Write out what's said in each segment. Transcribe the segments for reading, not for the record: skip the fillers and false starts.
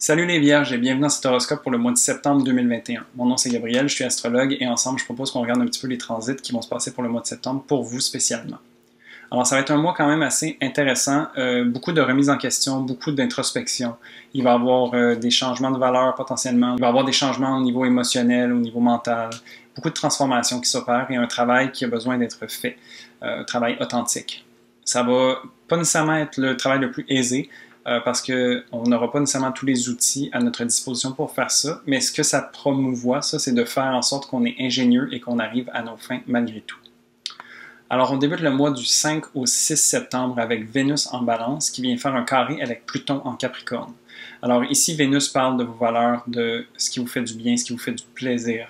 Salut les Vierges et bienvenue dans cet horoscope pour le mois de septembre 2021. Mon nom c'est Gabriel, je suis astrologue et ensemble je propose qu'on regarde un petit peu les transits qui vont se passer pour le mois de septembre pour vous spécialement. Alors ça va être un mois quand même assez intéressant, beaucoup de remises en question, beaucoup d'introspection. Il va y avoir des changements de valeur potentiellement, il va y avoir des changements au niveau émotionnel, au niveau mental, beaucoup de transformations qui s'opèrent et un travail qui a besoin d'être fait, un travail authentique. Ça va pas nécessairement être le travail le plus aisé, parce qu'on n'aura pas nécessairement tous les outils à notre disposition pour faire ça, mais ce que ça promouvoit, ça, c'est de faire en sorte qu'on est ingénieux et qu'on arrive à nos fins malgré tout. Alors, on débute le mois du 5 au 6 septembre avec Vénus en Balance qui vient faire un carré avec Pluton en Capricorne. Alors ici, Vénus parle de vos valeurs, de ce qui vous fait du bien, ce qui vous fait du plaisir,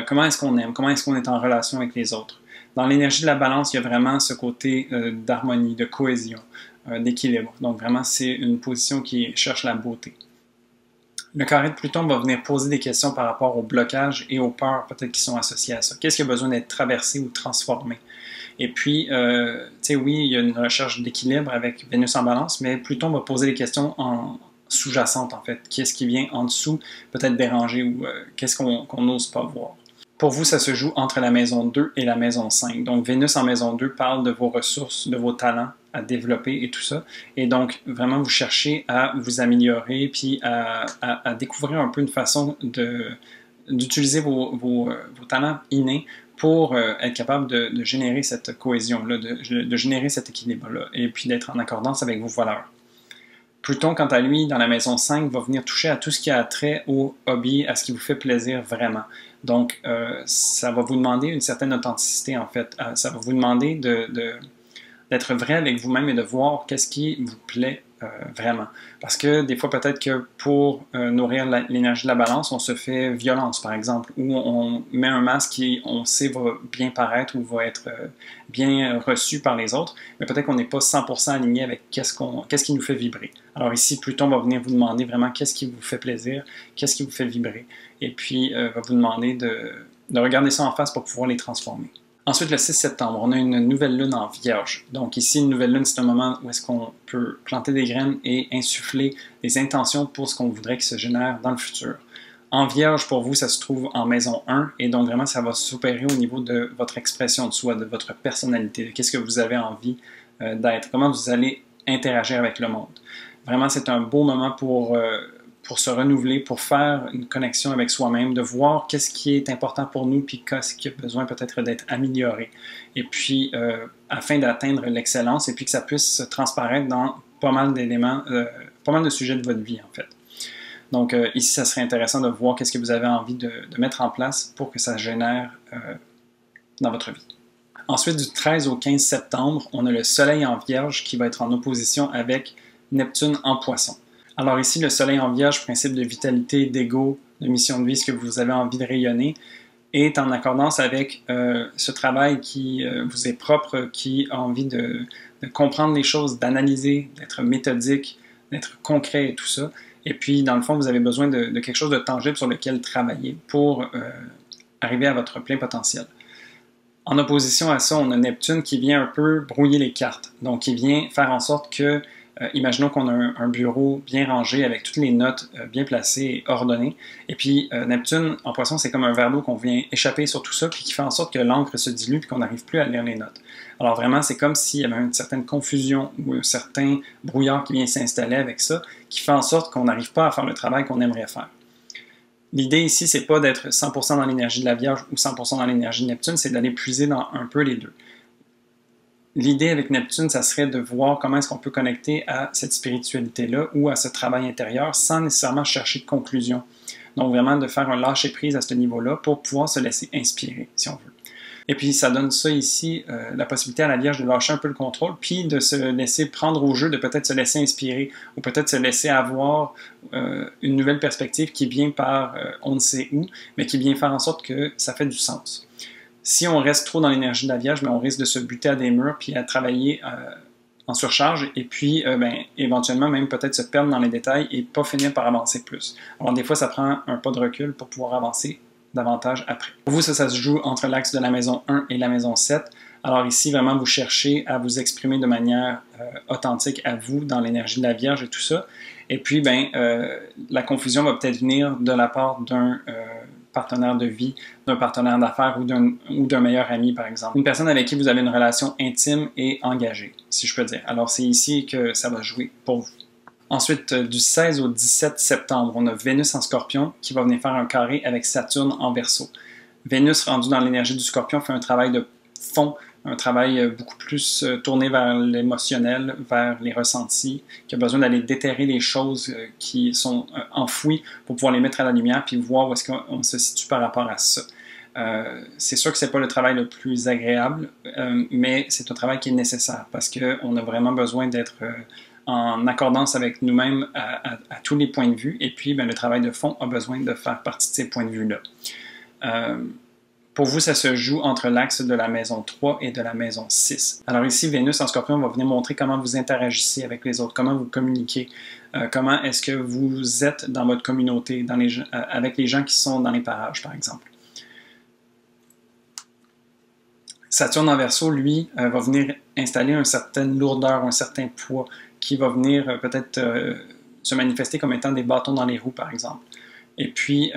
comment est-ce qu'on aime, comment est-ce qu'on est en relation avec les autres. Dans l'énergie de la Balance, il y a vraiment ce côté d'harmonie, de cohésion, d'équilibre. Donc vraiment, c'est une position qui cherche la beauté. Le carré de Pluton va venir poser des questions par rapport aux blocages et aux peurs peut-être qui sont associées à ça. Qu'est-ce qui a besoin d'être traversé ou transformé? Et puis, tu sais, oui, il y a une recherche d'équilibre avec Vénus en Balance, mais Pluton va poser des questions sous-jacentes en fait. Qu'est-ce qui vient en dessous, peut-être déranger ou qu'est-ce qu'on n'ose pas voir? Pour vous, ça se joue entre la maison 2 et la maison 5. Donc, Vénus en maison 2 parle de vos ressources, de vos talents à développer et tout ça. Et donc, vraiment, vous cherchez à vous améliorer puis à découvrir un peu une façon d'utiliser vos talents innés pour être capable de générer cette cohésion-là, de générer cet équilibre-là et puis d'être en accordance avec vos valeurs. Pluton, quant à lui, dans la maison 5, va venir toucher à tout ce qui a trait au hobby, à ce qui vous fait plaisir vraiment. Donc, ça va vous demander une certaine authenticité, en fait. Ça va vous demander d'être vrai avec vous-même et de voir qu'est-ce qui vous plaît vraiment. Parce que des fois, peut-être que pour nourrir l'énergie de la Balance, on se fait violence, par exemple, ou on met un masque qui, on sait, va bien paraître ou va être bien reçu par les autres, mais peut-être qu'on n'est pas 100% aligné avec qu'est-ce qui nous fait vibrer. Alors ici, Pluton va venir vous demander vraiment qu'est-ce qui vous fait plaisir, qu'est-ce qui vous fait vibrer, et puis va vous demander de regarder ça en face pour pouvoir les transformer. Ensuite, le 6 septembre, on a une nouvelle lune en Vierge. Donc ici, une nouvelle lune, c'est un moment où est-ce qu'on peut planter des graines et insuffler des intentions pour ce qu'on voudrait qu'il se génère dans le futur. En Vierge, pour vous, ça se trouve en maison 1, et donc vraiment, ça va s'opérer au niveau de votre expression de soi, de votre personnalité, de qu'est-ce que vous avez envie d'être, comment vous allez interagir avec le monde. Vraiment, c'est un beau moment pour se renouveler, pour faire une connexion avec soi-même, de voir qu'est-ce qui est important pour nous, puis qu'est-ce qui a besoin peut-être d'être amélioré. Et puis, afin d'atteindre l'excellence, et puis que ça puisse transparaître dans pas mal d'éléments, pas mal de sujets de votre vie, en fait. Donc, ici, ça serait intéressant de voir qu'est-ce que vous avez envie de mettre en place pour que ça génère dans votre vie. Ensuite, du 13 au 15 septembre, on a le Soleil en Vierge qui va être en opposition avec Neptune en Poisson. Alors ici, le Soleil en Vierge, principe de vitalité, d'ego, de mission de vie, ce que vous avez envie de rayonner, est en accordance avec ce travail qui vous est propre, qui a envie de comprendre les choses, d'analyser, d'être méthodique, d'être concret et tout ça. Et puis, dans le fond, vous avez besoin de quelque chose de tangible sur lequel travailler pour arriver à votre plein potentiel. En opposition à ça, on a Neptune qui vient un peu brouiller les cartes. Donc, qui vient faire en sorte que imaginons qu'on a un bureau bien rangé avec toutes les notes bien placées et ordonnées. Et puis Neptune en Poisson, c'est comme un verre d'eau qu'on vient échapper sur tout ça, puis qui fait en sorte que l'encre se dilue et qu'on n'arrive plus à lire les notes. Alors vraiment, c'est comme s'il y avait une certaine confusion ou un certain brouillard qui vient s'installer avec ça, qui fait en sorte qu'on n'arrive pas à faire le travail qu'on aimerait faire. L'idée ici, c'est pas d'être 100% dans l'énergie de la Vierge ou 100% dans l'énergie de Neptune, c'est d'aller puiser dans un peu les deux. L'idée avec Neptune, ça serait de voir comment est-ce qu'on peut connecter à cette spiritualité-là ou à ce travail intérieur sans nécessairement chercher de conclusion. Donc vraiment de faire un lâcher-prise à ce niveau-là pour pouvoir se laisser inspirer, si on veut. Et puis ça donne ça ici, la possibilité à la Vierge de lâcher un peu le contrôle, puis de se laisser prendre au jeu, de peut-être se laisser inspirer, ou peut-être se laisser avoir une nouvelle perspective qui vient par on ne sait où, mais qui vient faire en sorte que ça fait du sens. Si on reste trop dans l'énergie de la Vierge, on risque de se buter à des murs puis à travailler en surcharge et puis éventuellement même peut-être se perdre dans les détails et pas finir par avancer plus. Alors des fois, ça prend un pas de recul pour pouvoir avancer davantage après. Pour vous, ça se joue entre l'axe de la maison 1 et la maison 7. Alors ici, vraiment, vous cherchez à vous exprimer de manière authentique à vous dans l'énergie de la Vierge et tout ça. Et puis, ben, la confusion va peut-être venir de la part d'un partenaire de vie, d'un partenaire d'affaires ou d'un meilleur ami, par exemple. Une personne avec qui vous avez une relation intime et engagée, si je peux dire. Alors, c'est ici que ça va jouer pour vous. Ensuite, du 16 au 17 septembre, on a Vénus en Scorpion qui va venir faire un carré avec Saturne en Verseau. Vénus, rendue dans l'énergie du Scorpion, fait un travail de fond, un travail beaucoup plus tourné vers l'émotionnel, vers les ressentis, qui a besoin d'aller déterrer les choses qui sont enfouies pour pouvoir les mettre à la lumière puis voir où est-ce qu'on se situe par rapport à ça. C'est sûr que ce n'est pas le travail le plus agréable, mais c'est un travail qui est nécessaire parce qu'on a vraiment besoin d'être en accordance avec nous-mêmes à tous les points de vue. Et puis, ben, le travail de fond a besoin de faire partie de ces points de vue-là. Pour vous, ça se joue entre l'axe de la maison 3 et de la maison 6. Alors ici, Vénus en Scorpion va venir montrer comment vous interagissez avec les autres, comment vous communiquez, comment est-ce que vous êtes dans votre communauté, avec les gens qui sont dans les parages, par exemple. Saturne en Verseau, lui, va venir installer une certaine lourdeur, un certain poids, qui va venir peut-être se manifester comme étant des bâtons dans les roues, par exemple. Et puis,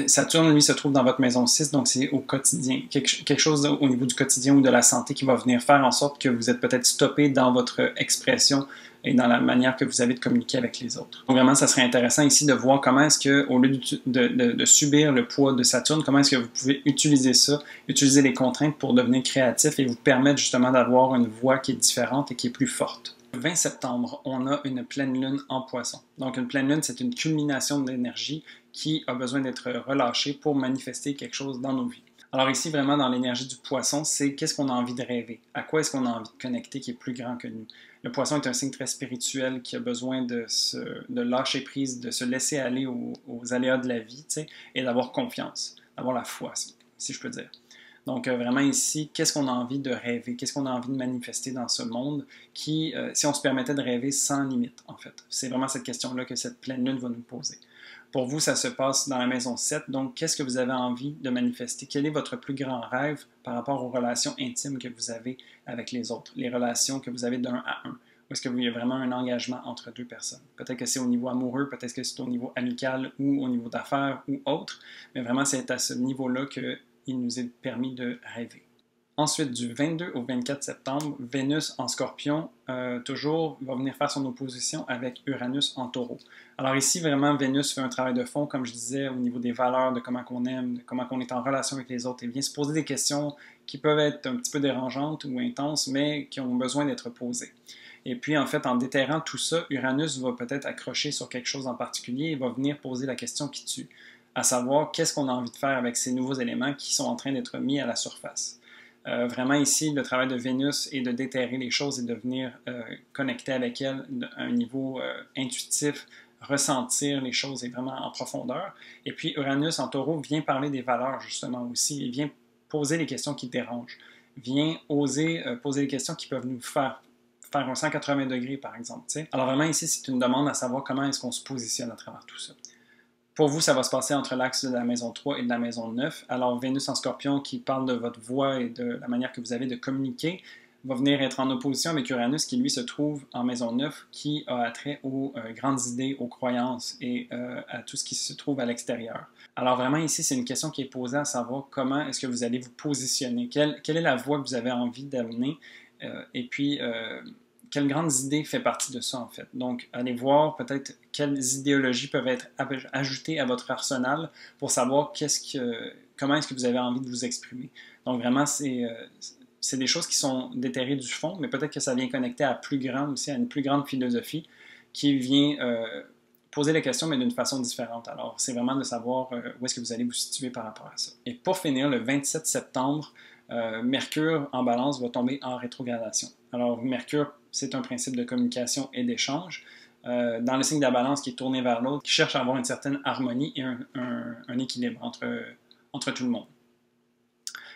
Saturne, lui, se trouve dans votre maison 6, donc c'est au quotidien. Quelque chose au niveau du quotidien ou de la santé qui va venir faire en sorte que vous êtes peut-être stoppé dans votre expression et dans la manière que vous avez de communiquer avec les autres. Donc vraiment, ça serait intéressant ici de voir comment est-ce que, au lieu de subir le poids de Saturne, comment est-ce que vous pouvez utiliser ça, utiliser les contraintes pour devenir créatif et vous permettre justement d'avoir une voix qui est différente et qui est plus forte. Le 20 septembre, on a une pleine lune en Poisson. Donc une pleine lune, c'est une culmination d'énergie qui a besoin d'être relâchée pour manifester quelque chose dans nos vies. Alors ici, vraiment, dans l'énergie du Poisson, c'est qu'est-ce qu'on a envie de rêver, à quoi est-ce qu'on a envie de connecter qui est plus grand que nous. Le Poisson est un signe très spirituel qui a besoin de lâcher prise, de se laisser aller aux aléas de la vie, tu sais, et d'avoir confiance, d'avoir la foi, si je peux dire. Donc vraiment ici, qu'est-ce qu'on a envie de rêver, qu'est-ce qu'on a envie de manifester dans ce monde qui, si on se permettait de rêver sans limite, en fait. C'est vraiment cette question-là que cette pleine lune va nous poser. Pour vous, ça se passe dans la maison 7, donc qu'est-ce que vous avez envie de manifester? Quel est votre plus grand rêve par rapport aux relations intimes que vous avez avec les autres, les relations que vous avez d'un à un? Ou est-ce qu'il y a vraiment un engagement entre deux personnes? Peut-être que c'est au niveau amoureux, peut-être que c'est au niveau amical ou au niveau d'affaires ou autre, mais vraiment c'est à ce niveau-là qu'il nous est permis de rêver. Ensuite, du 22 au 24 septembre, Vénus en Scorpion, toujours, va venir faire son opposition avec Uranus en Taureau. Alors ici, vraiment, Vénus fait un travail de fond, comme je disais, au niveau des valeurs, de comment qu'on aime, de comment qu'on est en relation avec les autres, et vient se poser des questions qui peuvent être un petit peu dérangeantes ou intenses, mais qui ont besoin d'être posées. Et puis, en fait, en déterrant tout ça, Uranus va peut-être accrocher sur quelque chose en particulier et va venir poser la question qui tue, à savoir qu'est-ce qu'on a envie de faire avec ces nouveaux éléments qui sont en train d'être mis à la surface. Vraiment ici, le travail de Vénus est de déterrer les choses et de venir connecter avec elle à un niveau intuitif, ressentir les choses et vraiment en profondeur. Et puis Uranus en Taureau vient parler des valeurs justement aussi, il vient poser les questions qui dérangent, vient oser poser les questions qui peuvent nous faire un 180 degrés par exemple. T'sais. Alors vraiment ici, c'est une demande à savoir comment est-ce qu'on se positionne à travers tout ça. Pour vous, ça va se passer entre l'axe de la maison 3 et de la maison 9. Alors, Vénus en Scorpion, qui parle de votre voix et de la manière que vous avez de communiquer, va venir être en opposition avec Uranus, qui lui se trouve en maison 9, qui a attrait aux grandes idées, aux croyances et à tout ce qui se trouve à l'extérieur. Alors, vraiment, ici, c'est une question qui est posée à savoir comment est-ce que vous allez vous positionner, quelle est la voie que vous avez envie d'amener, et puis quelle grande idée fait partie de ça, en fait. Donc, allez voir peut-être quelles idéologies peuvent être ajoutées à votre arsenal pour savoir comment est-ce que vous avez envie de vous exprimer. Donc, vraiment, c'est des choses qui sont déterrées du fond, mais peut-être que ça vient connecter à plus grand aussi, à une plus grande philosophie qui vient poser la question, mais d'une façon différente. Alors, c'est vraiment de savoir où est-ce que vous allez vous situer par rapport à ça. Et pour finir, le 27 septembre, Mercure en Balance va tomber en rétrogradation. Alors, Mercure, c'est un principe de communication et d'échange. Dans le signe de la Balance qui est tourné vers l'autre, qui cherche à avoir une certaine harmonie et un équilibre entre tout le monde.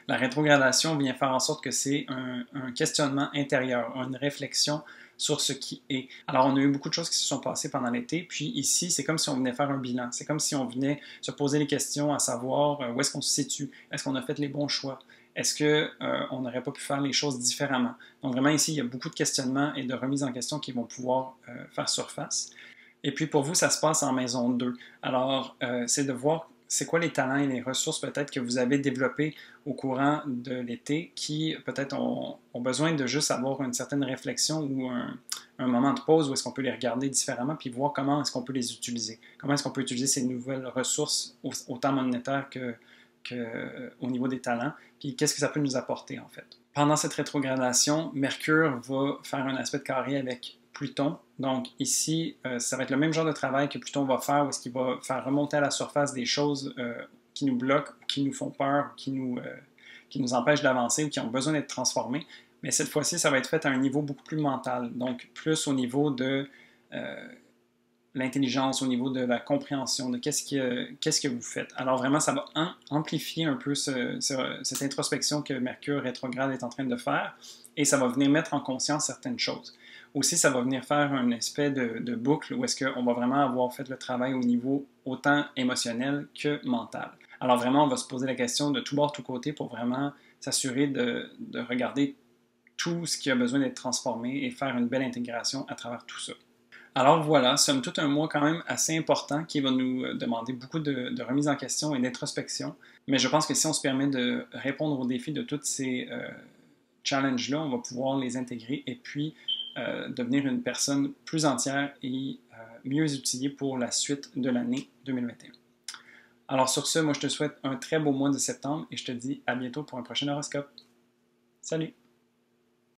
La rétrogradation vient faire en sorte que c'est un questionnement intérieur, une réflexion sur ce qui est. Alors, on a eu beaucoup de choses qui se sont passées pendant l'été, puis ici, c'est comme si on venait faire un bilan. C'est comme si on venait se poser les questions à savoir où est-ce qu'on se situe, est-ce qu'on a fait les bons choix, est-ce qu'on n'aurait pas pu faire les choses différemment. Donc vraiment ici, il y a beaucoup de questionnements et de remises en question qui vont pouvoir faire surface. Et puis pour vous, ça se passe en maison 2. Alors, c'est de voir c'est quoi les talents et les ressources peut-être que vous avez développés au courant de l'été qui peut-être ont besoin de juste avoir une certaine réflexion ou un moment de pause où est-ce qu'on peut les regarder différemment puis voir comment est-ce qu'on peut les utiliser. Comment est-ce qu'on peut utiliser ces nouvelles ressources autant monétaires au niveau des talents, puis qu'est-ce que ça peut nous apporter en fait. Pendant cette rétrogradation, Mercure va faire un aspect de carré avec Pluton. Donc ici, ça va être le même genre de travail que Pluton va faire, où est-ce qu'il va faire remonter à la surface des choses qui nous bloquent, qui nous font peur, qui nous empêchent d'avancer ou qui ont besoin d'être transformées. Mais cette fois-ci, ça va être fait à un niveau beaucoup plus mental, donc plus au niveau de l'intelligence, au niveau de la compréhension, de qu'est-ce que vous faites. Alors vraiment, ça va amplifier un peu cette introspection que Mercure rétrograde est en train de faire et ça va venir mettre en conscience certaines choses. Aussi, ça va venir faire un aspect de boucle où est-ce qu'on va vraiment avoir fait le travail au niveau autant émotionnel que mental. Alors vraiment, on va se poser la question de tout bord, tout côté pour vraiment s'assurer de regarder tout ce qui a besoin d'être transformé et faire une belle intégration à travers tout ça. Alors voilà, somme toute un mois quand même assez important qui va nous demander beaucoup de remise en question et d'introspection. Mais je pense que si on se permet de répondre aux défis de tous ces challenges-là, on va pouvoir les intégrer et puis devenir une personne plus entière et mieux outillée pour la suite de l'année 2021. Alors sur ce, moi je te souhaite un très beau mois de septembre et je te dis à bientôt pour un prochain horoscope. Salut!